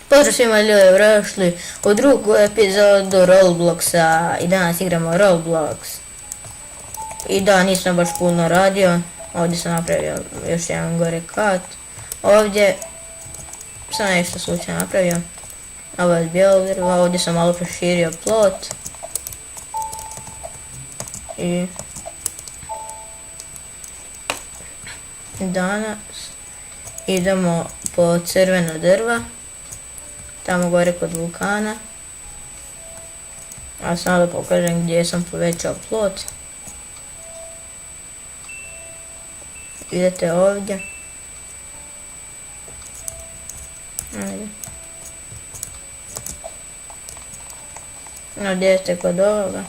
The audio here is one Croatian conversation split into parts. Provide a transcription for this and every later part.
Pozdrav svima ljudi, dobrodošli u drugu epizodu Robloxa i danas igramo Roblox. I da, nisam baš puno radio, ovdje sam napravio još jedan gore kat. Ovdje sam nešto slučajno napravio, ovo je bijelo drva, ovdje sam malo proširio plot. I danas idemo po crvena drva, tamo gore kod vulkana. A samo da pokažem gdje sam povećao plot. Idete ovdje. Ajde. Gdje ste kod ovoga.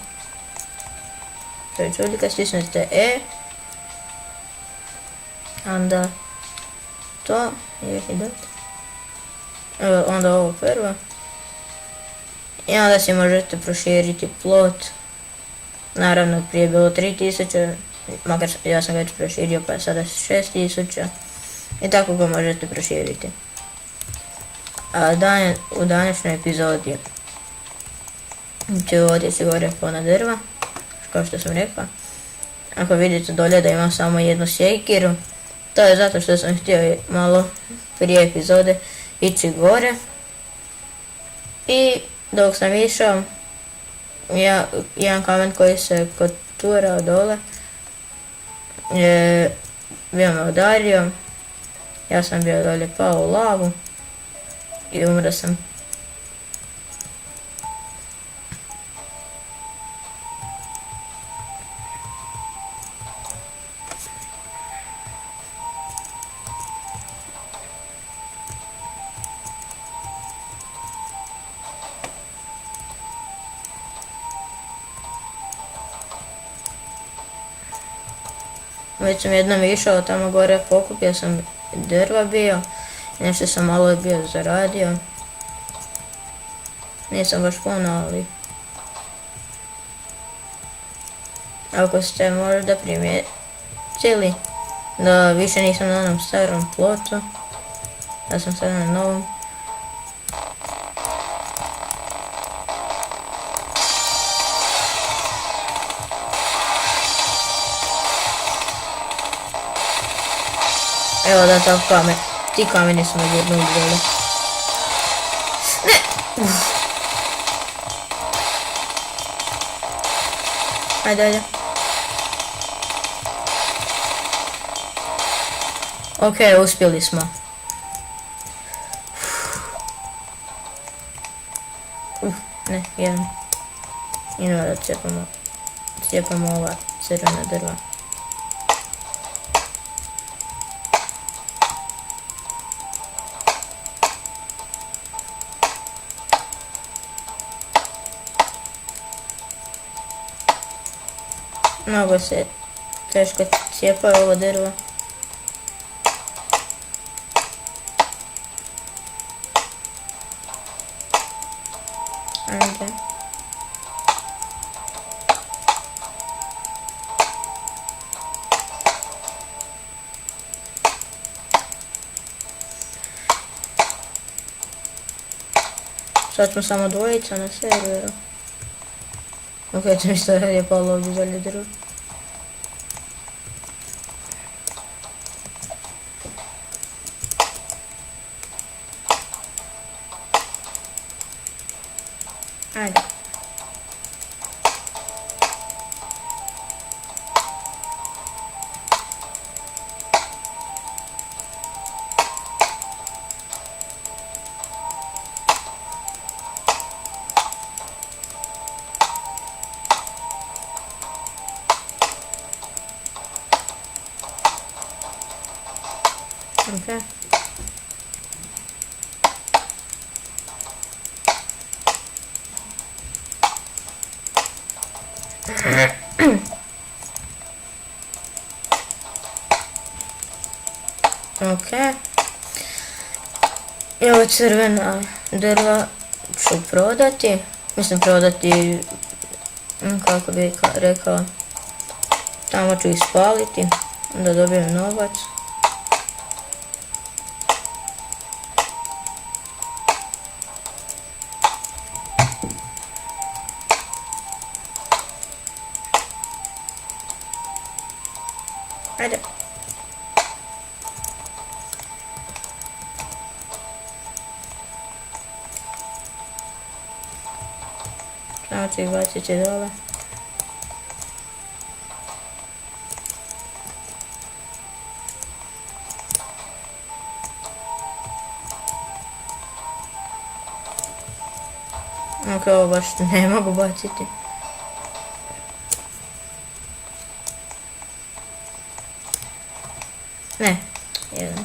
Čudika, stisnete E. Onda to je onda ovo prvo. I onda si možete proširiti plot. Naravno prije je bilo 3000, makar ja sam već proširio pa je sada 6000. I tako ga možete proširiti. A u današnjoj epizodi ću otići gore na drva, kao što sam rekla. Ako vidite dolje da imam samo jednu sjekiru, to je zato što sam htio malo prije epizode ići gore. I dok sam išao, jedan kamen koji se koturao dole bio me udario. Ja sam bio dolje pao u lavu i umro sam. Već sam jednom išao tamo gore, pokupio sam drva bio, nešto sam malo bio zaradio. Nisam baš puno, ali ako ste možda primijetili da više nisam na onom starom plotu, da sam sad na novom. Evo da tako kamen, ti kameni su me gurnuli dole. Ne! Ajde. Ok, uspjeli smo. Ne, jedan. Idemo da cijepamo ova crvena drva. Mnogo se teško cijepa ovo drvo. Ajde. Sad smo samo dvojica na serveru. Ok, to mi što je palo ovdje dalje drvo. Ajde. Okay. Ok. I ova crvena drva ću prodati. Mislim prodati, kako bih rekao, tamo ću ih spaliti, da dobijem novac. Ajde. Samo ću ih baciti dole. Ok, ovo baš ne mogu baciti. Ne, jedan.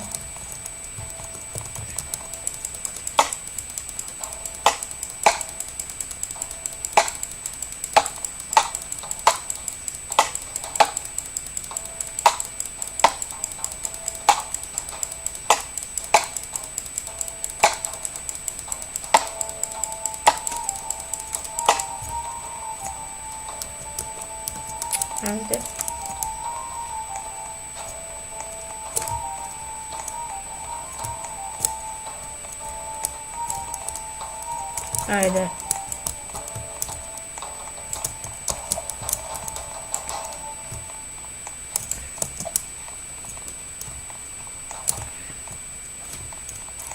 Ajde. Ajde.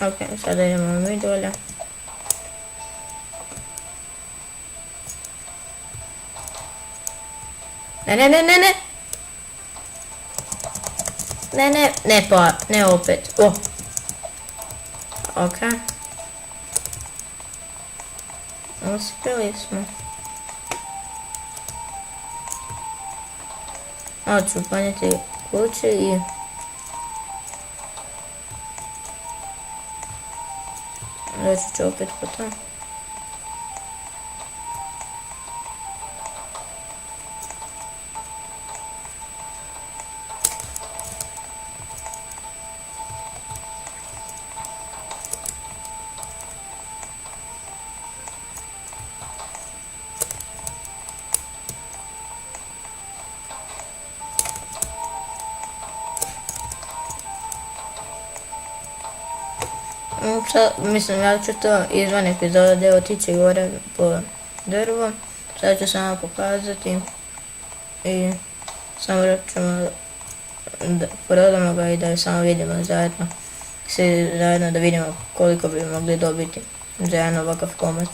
Ok, sada idemo mi dolje. Ne. Ne pa, ne opet. Oh. Ok. Uspjeli smo. Ovo ću upanjati kuće i... Doći ću opet po to. Sad, mislim, ja ću to izvan epizode otići gore po drvo. Sad ću samo pokazati i samo ćemo da prodamo ga i da samo vidimo zajedno. Svi zajedno da vidimo koliko bi mogli dobiti za jedan ovakav komad.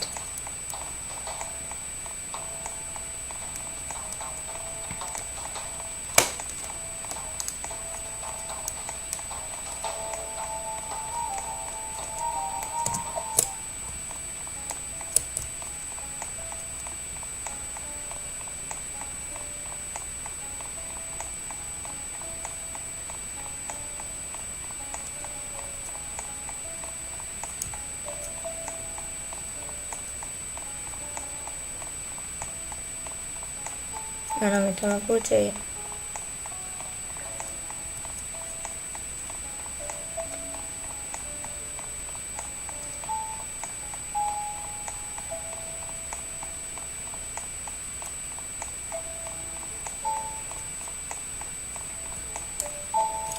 Ona mi to na kuće i...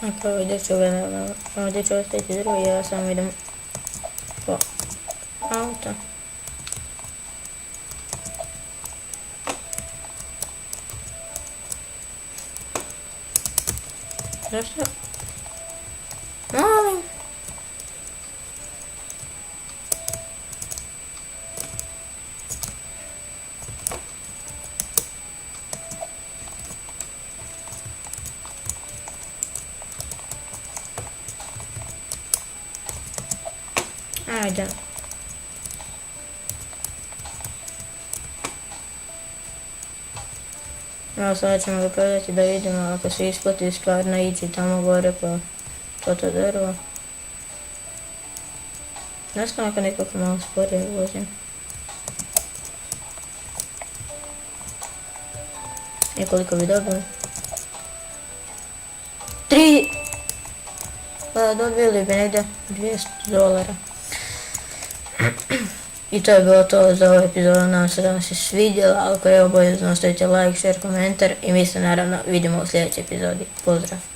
Ako ovdje ću ga, ovdje ću ostaviti drvo i ja samo idem po auto. Zašto? Molim. Ajde. Evo sada ćemo ga prodati da vidimo ako se isplati stvarno ići tamo gore po to drvo. Ne znam ako nekako malo sporije vozim. I koliko bi dobili? 3! Pa dobili bi negdje $200. I to je bilo to za ovu epizodu, nadam se da vam se svidjela, ako je obavezno ostavite like, share, komentar i mi se naravno vidimo u sljedećoj epizodi. Pozdrav!